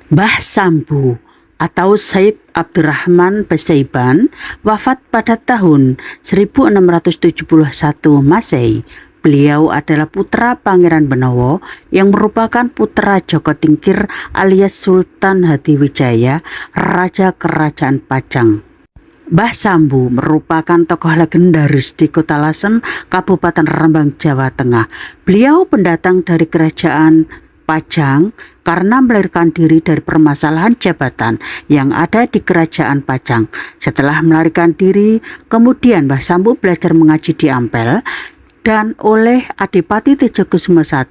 Mbah Sambu atau Said Abdurrahman Pasaiban wafat pada tahun 1671 Masehi. Beliau adalah putra Pangeran Benowo yang merupakan putra Joko Tingkir alias Sultan Hadiwijaya, Raja Kerajaan Pajang. Mbah Sambu merupakan tokoh legendaris di Kota Lasem, Kabupaten Rembang, Jawa Tengah. Beliau pendatang dari Kerajaan Pajang karena melarikan diri dari permasalahan jabatan yang ada di Kerajaan Pajang. Setelah melarikan diri, kemudian Mbah Sambu belajar mengaji di Ampel dan oleh Adipati Tejokusumo I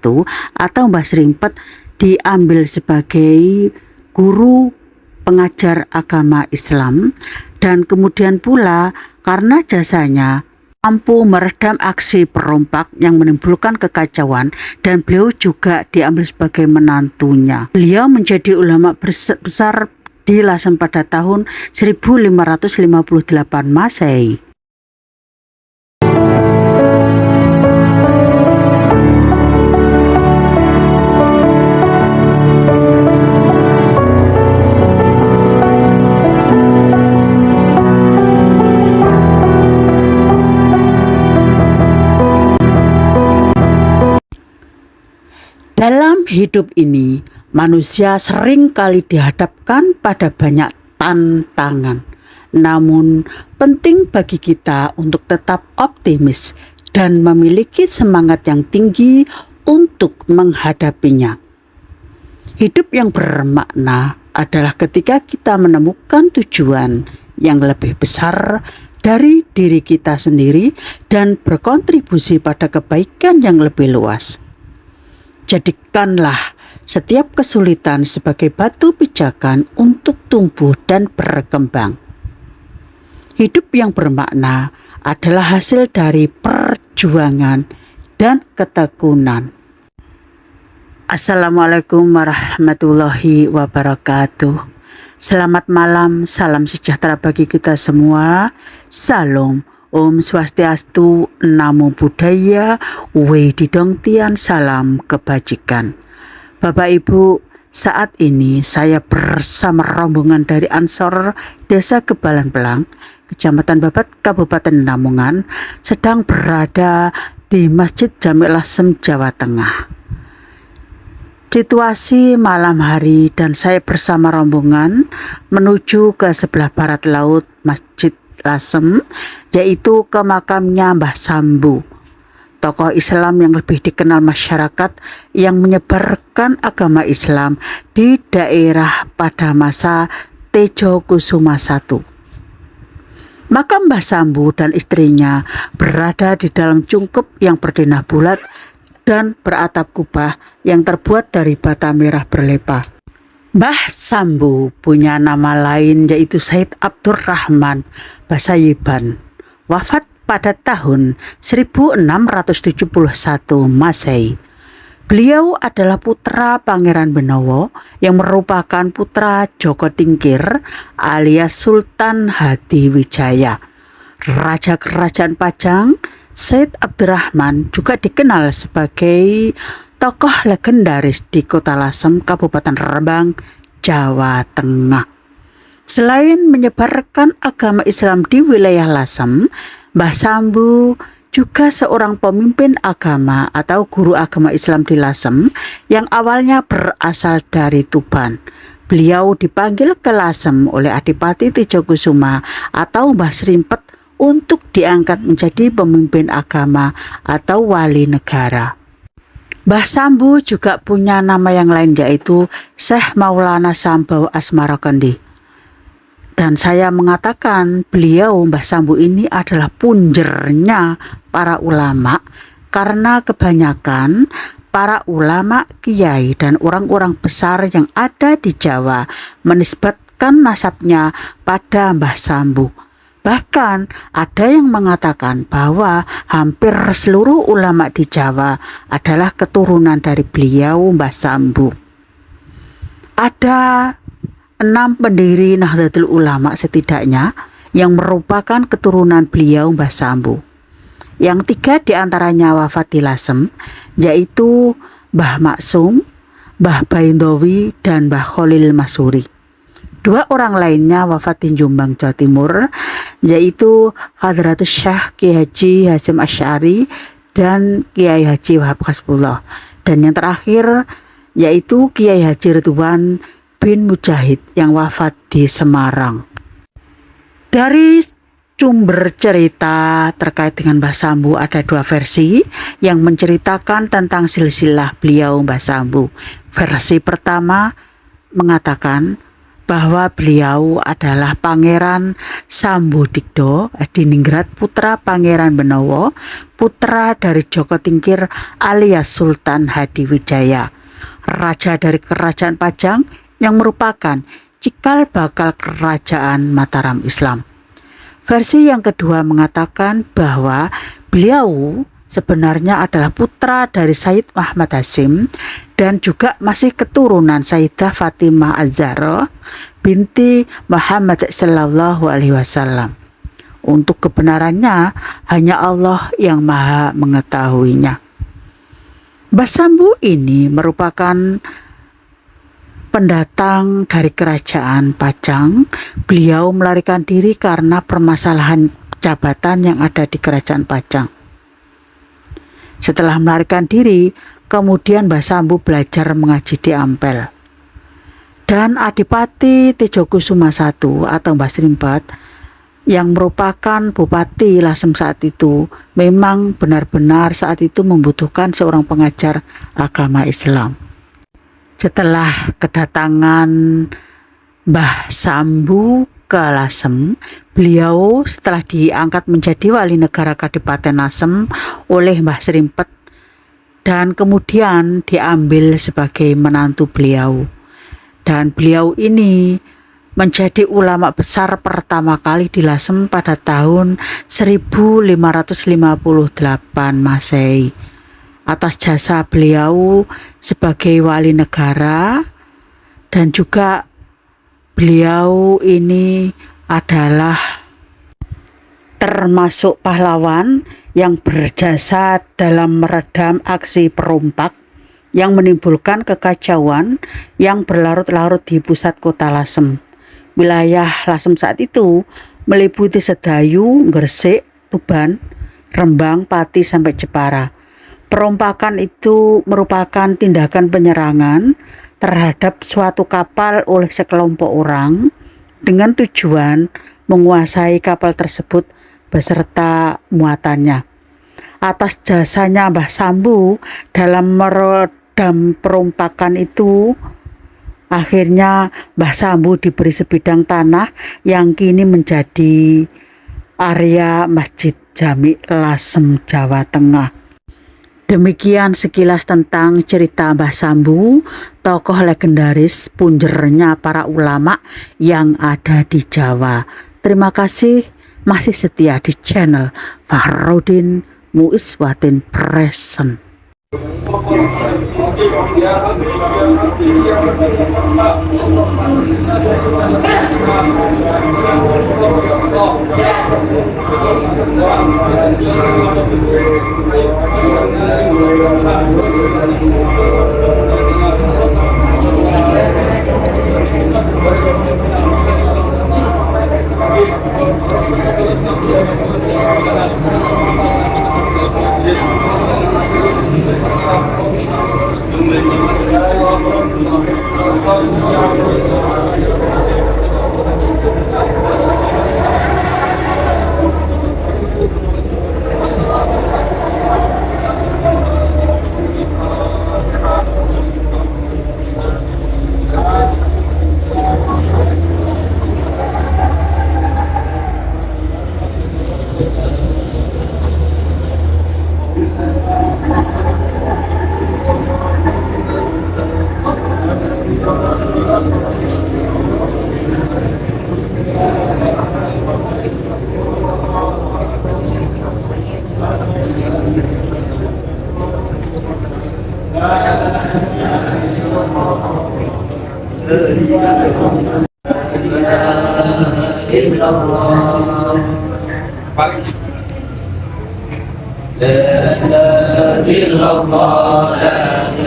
atau Mbah Srimpet diambil sebagai guru pengajar agama Islam, dan kemudian pula karena jasanya mampu meredam aksi perompak yang menimbulkan kekacauan, dan beliau juga diambil sebagai menantunya. Beliau menjadi ulama besar di Lasem pada tahun 1558 Masehi. Dalam hidup ini, manusia sering kali dihadapkan pada banyak tantangan. Namun, penting bagi kita untuk tetap optimis dan memiliki semangat yang tinggi untuk menghadapinya. Hidup yang bermakna adalah ketika kita menemukan tujuan yang lebih besar dari diri kita sendiri dan berkontribusi pada kebaikan yang lebih luas. Jadikanlah setiap kesulitan sebagai batu pijakan untuk tumbuh dan berkembang. Hidup yang bermakna adalah hasil dari perjuangan dan ketekunan. Assalamualaikum warahmatullahi wabarakatuh. Selamat malam, salam sejahtera bagi kita semua. Salam. Om Swastiastu, Namo Buddhaya, Wedi Dongtian, salam kebajikan. Bapak Ibu, saat ini saya bersama rombongan dari Ansor Desa Kebalan Pelang, Kecamatan Babat, Kabupaten Lamongan, sedang berada di Masjid Jami' Lasem, Jawa Tengah. Situasi malam hari dan saya bersama rombongan menuju ke sebelah barat laut Masjid Lasem, yaitu ke makamnya Mbah Sambu, tokoh Islam yang lebih dikenal masyarakat yang menyebarkan agama Islam di daerah pada masa Tejokusumo I. Makam Mbah Sambu dan istrinya berada di dalam cungkup yang berdenah bulat dan beratap kubah yang terbuat dari bata merah berlepa. Mbah Sambu punya nama lain yaitu Said Abdurrahman Pasaiban, wafat pada tahun 1671 Masehi. Beliau adalah putra Pangeran Benowo yang merupakan putra Joko Tingkir alias Sultan Hadiwijaya, Raja Kerajaan Pajang. Said Abdurrahman juga dikenal sebagai tokoh legendaris di Kota Lasem, Kabupaten Rembang, Jawa Tengah. Selain menyebarkan agama Islam di wilayah Lasem, Mbah Sambu juga seorang pemimpin agama atau guru agama Islam di Lasem yang awalnya berasal dari Tuban. Beliau dipanggil ke Lasem oleh Adipati Tejokusumo atau Mbah Srimpet untuk diangkat menjadi pemimpin agama atau wali negara. Mbah Sambu juga punya nama yang lain yaitu Syekh Maulana Sambau Asmarakandi. Dan saya mengatakan beliau Mbah Sambu ini adalah punjernya para ulama karena kebanyakan para ulama, kiai dan orang-orang besar yang ada di Jawa menisbatkan nasabnya pada Mbah Sambu. Bahkan ada yang mengatakan bahwa hampir seluruh ulama di Jawa adalah keturunan dari beliau Mbah Sambu. Ada 6 pendiri Nahdlatul Ulama setidaknya yang merupakan keturunan beliau Mbah Sambu. Yang 3 diantaranya wafat di Lasem, yaitu Mbah Maksum, Mbah Baindowi dan Mbah Khalil Masuri. Dua orang lainnya wafat di Jombang, Jawa Timur, yaitu Hadratus Syekh Kiai Haji Hasyim Asy'ari dan Kiai Haji Wahab Hasbullah. Dan yang terakhir yaitu Kiai Haji Ridwan bin Mujahid yang wafat di Semarang. Dari sumber cerita terkait dengan Mbah Sambu ada dua versi yang menceritakan tentang silsilah beliau Mbah Sambu. Versi pertama mengatakan bahwa beliau adalah Pangeran Sambudikdo Adiningrat, putra Pangeran Benowo, putra dari Joko Tingkir alias Sultan Hadiwijaya, raja dari Kerajaan Pajang yang merupakan cikal bakal Kerajaan Mataram Islam. Versi yang kedua mengatakan bahwa beliau sebenarnya adalah putra dari Sayyid Muhammad Hasyim dan juga masih keturunan Sayyidah Fatimah Az-Zahra binti Muhammad sallallahu alaihi wasallam. Untuk kebenarannya hanya Allah yang Maha mengetahuinya. Mbah Sambu ini merupakan pendatang dari Kerajaan Pajang. Beliau melarikan diri karena permasalahan jabatan yang ada di Kerajaan Pajang. Setelah melarikan diri, kemudian Mbah Sambu belajar mengaji di Ampel. Dan Adipati Tejokusuma I atau Mbah Srimbat yang merupakan Bupati Lasem saat itu memang benar-benar saat itu membutuhkan seorang pengajar agama Islam. Setelah kedatangan Mbah Sambu ke Lasem, beliau setelah diangkat menjadi wali negara Kadipaten Lasem oleh Mbah Srimpet dan kemudian diambil sebagai menantu beliau. Dan beliau ini menjadi ulama besar pertama kali di Lasem pada tahun 1558 Masehi. Atas jasa beliau sebagai wali negara, dan juga beliau ini adalah termasuk pahlawan yang berjasa dalam meredam aksi perompak yang menimbulkan kekacauan yang berlarut-larut di pusat kota Lasem. Wilayah Lasem saat itu meliputi Sedayu, Gresik, Tuban, Rembang, Pati sampai Jepara. Perompakan itu merupakan tindakan penyerangan terhadap suatu kapal oleh sekelompok orang dengan tujuan menguasai kapal tersebut beserta muatannya. Atas jasanya Mbah Sambu dalam meredam perompakan itu, akhirnya Mbah Sambu diberi sebidang tanah yang kini menjadi area Masjid Jami Lasem, Jawa Tengah. Demikian sekilas tentang cerita Mbah Sambu, tokoh legendaris punjernya para ulama yang ada di Jawa. Terima kasih masih setia di channel Fahrudin Muiswatin Present. La ilaha illallah, la